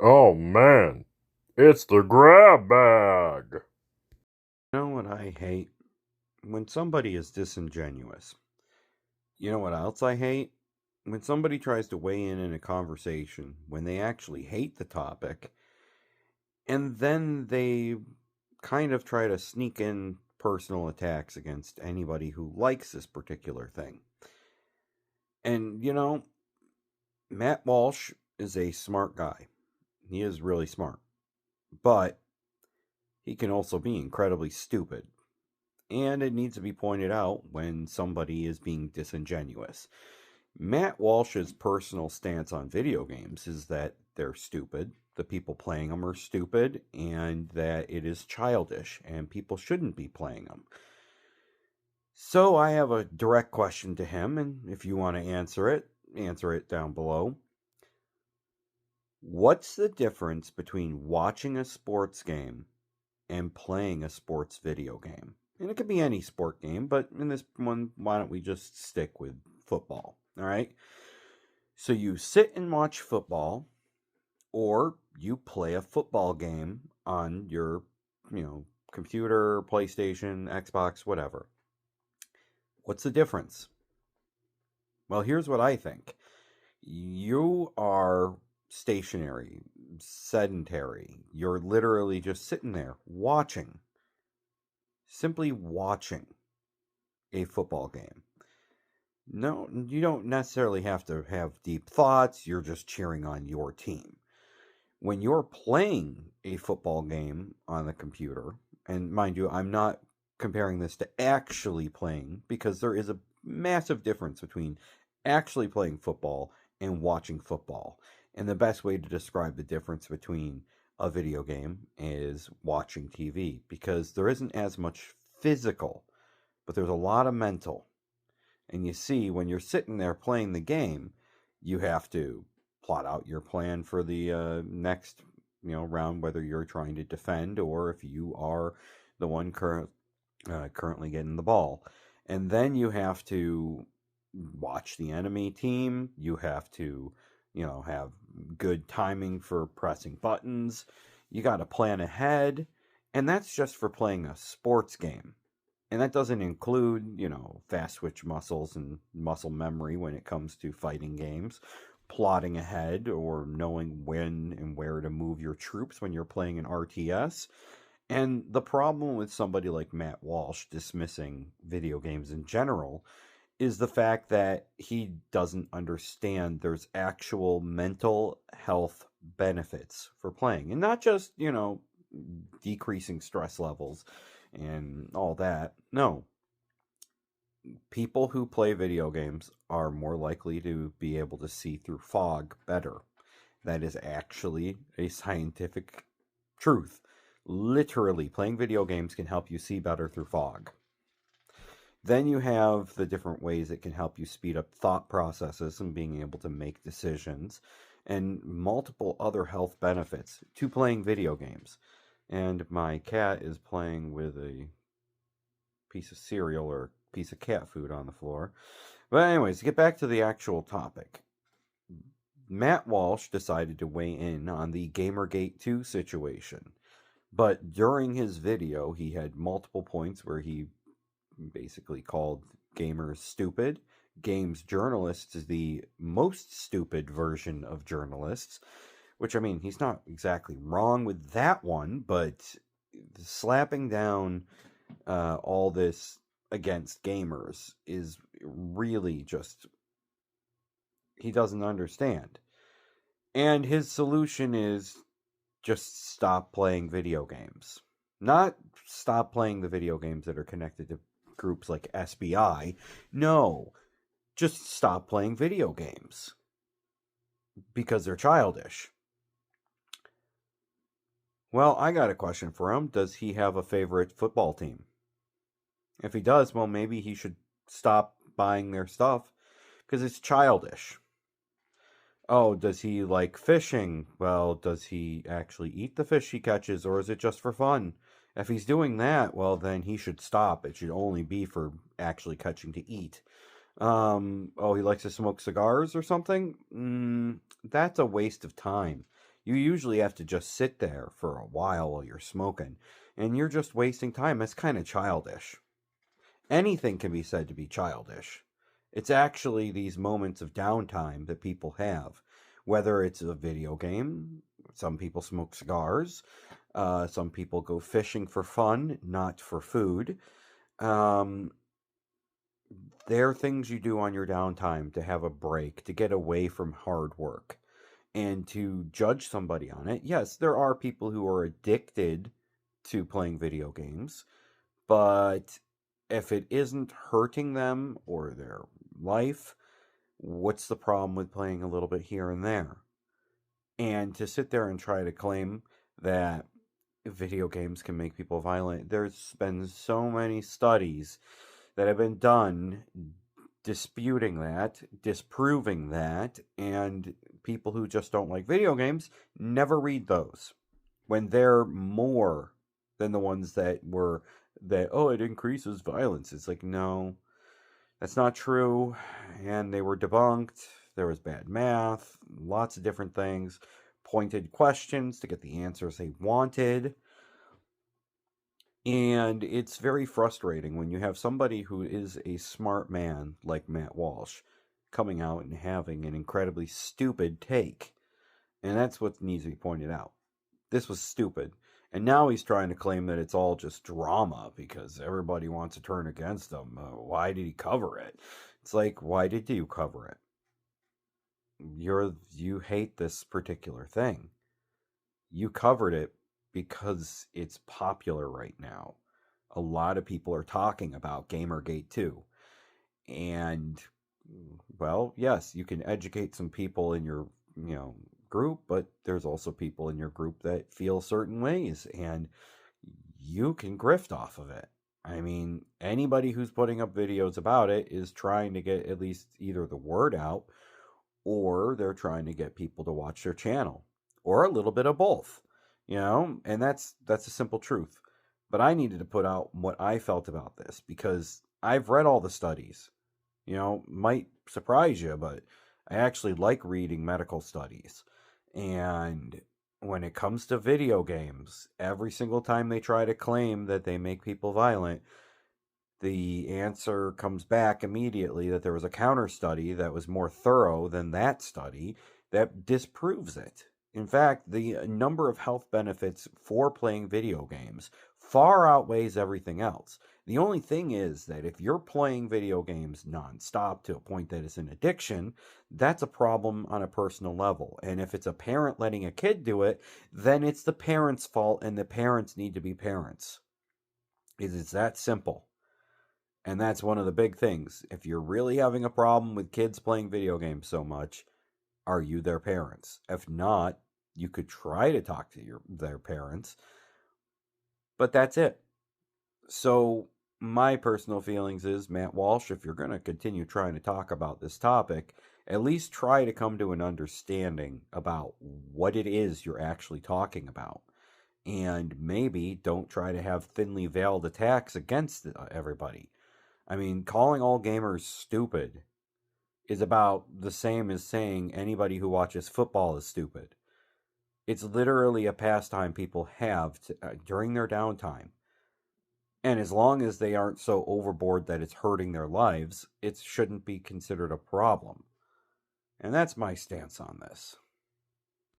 Oh man, it's the grab bag. You know what I hate? When somebody is disingenuous. You know what else I hate? When somebody tries to weigh in a conversation when they actually hate the topic, and then they kind of try to sneak in personal attacks against anybody who likes this particular thing. And, Matt Walsh is a smart guy. He is really smart. But he can also be incredibly stupid. And it needs to be pointed out when somebody is being disingenuous. Matt Walsh's personal stance on video games is that they're stupid, the people playing them are stupid, and that it is childish and people shouldn't be playing them. So I have a direct question to him, and if you want to answer it down below. What's the difference between watching a sports game and playing a sports video game? And it could be any sport game, but in this one, why don't we just stick with football? All right. So you sit and watch football, or you play a football game on your, computer, PlayStation, Xbox, whatever. What's the difference? Well, here's what I think. You are stationary, sedentary. You're literally just sitting there watching, simply watching a football game. No, you don't necessarily have to have deep thoughts. You're just cheering on your team. When you're playing a football game on the computer, and mind you, I'm not comparing this to actually playing because there is a massive difference between actually playing football and watching football. And the best way to describe the difference between a video game is watching TV because there isn't as much physical, but there's a lot of mental. And you see, when you're sitting there playing the game, you have to plot out your plan for the next round, whether you're trying to defend or if you are the one currently getting the ball. And then you have to watch the enemy team. You have to, have good timing for pressing buttons. You got to plan ahead. And that's just for playing a sports game. And that doesn't include, fast switch muscles and muscle memory when it comes to fighting games, plotting ahead or knowing when and where to move your troops when you're playing an RTS. And the problem with somebody like Matt Walsh dismissing video games in general is the fact that he doesn't understand there's actual mental health benefits for playing. And not just, decreasing stress levels and all that. No. People who play video games are more likely to be able to see through fog better. That is actually a scientific truth. Literally, playing video games can help you see better through fog. Then you have the different ways it can help you speed up thought processes and being able to make decisions, and multiple other health benefits to playing video games. And my cat is playing with a piece of cereal or piece of cat food on the floor. But anyways, to get back to the actual topic. Matt Walsh decided to weigh in on the Gamergate 2 situation. But during his video, he had multiple points where he basically called gamers stupid. Games journalists is the most stupid version of journalists, which, I mean, he's not exactly wrong with that one, but slapping down all this against gamers is really just, he doesn't understand. And his solution is just stop playing video games. Not stop playing the video games that are connected to groups like SBI. No, just stop playing video games because they're childish. Well, I got a question for him. Does he have a favorite football team? If he does, well, maybe he should stop buying their stuff because it's childish. Oh, does he like fishing? Well, does he actually eat the fish he catches, or is it just for fun? If he's doing that, well, then he should stop. It should only be for actually catching to eat. Oh, he likes to smoke cigars or something? That's a waste of time. You usually have to just sit there for a while you're smoking, and you're just wasting time. It's kind of childish. Anything can be said to be childish. It's actually these moments of downtime that people have, whether it's a video game. Some people smoke cigars. Some people go fishing for fun, not for food. Um, there are things you do on your downtime to have a break, to get away from hard work, and to judge somebody on it. Yes, there are people who are addicted to playing video games, but if it isn't hurting them or their life, what's the problem with playing a little bit here and there? And to sit there and try to claim that video games can make people violent, there's been so many studies that have been done disputing that, disproving that, and people who just don't like video games never read those when they're more than the ones that were that, oh, it increases violence. It's like, no, that's not true. And they were debunked. There was bad math, lots of different things, pointed questions to get the answers they wanted. And it's very frustrating when you have somebody who is a smart man like Matt Walsh coming out and having an incredibly stupid take. And that's what needs to be pointed out. This was stupid. And now he's trying to claim that it's all just drama because everybody wants to turn against him. Why did he cover it? It's like, why did you cover it? You hate this particular thing. You covered it because it's popular right now. A lot of people are talking about Gamergate 2. And, well, yes, you can educate some people in your, group, but there's also people in your group that feel certain ways, and you can grift off of it. I mean, anybody who's putting up videos about it is trying to get at least either the word out, or they're trying to get people to watch their channel, or a little bit of both, and that's a simple truth. But I needed to put out what I felt about this because I've read all the studies. Might surprise you, but I actually like reading medical studies. And when it comes to video games, every single time they try to claim that they make people violent, the answer comes back immediately that there was a counter study that was more thorough than that study that disproves it. In fact, the number of health benefits for playing video games far outweighs everything else. The only thing is that if you're playing video games nonstop to a point that it's an addiction, that's a problem on a personal level. And if it's a parent letting a kid do it, then it's the parent's fault and the parents need to be parents. It's that simple. And that's one of the big things. If you're really having a problem with kids playing video games so much, are you their parents? If not, you could try to talk to their parents. But that's it. So my personal feelings is, Matt Walsh, if you're going to continue trying to talk about this topic, at least try to come to an understanding about what it is you're actually talking about. And maybe don't try to have thinly veiled attacks against everybody. I mean, calling all gamers stupid is about the same as saying anybody who watches football is stupid. It's literally a pastime people have during their downtime. And as long as they aren't so overboard that it's hurting their lives, it shouldn't be considered a problem. And that's my stance on this.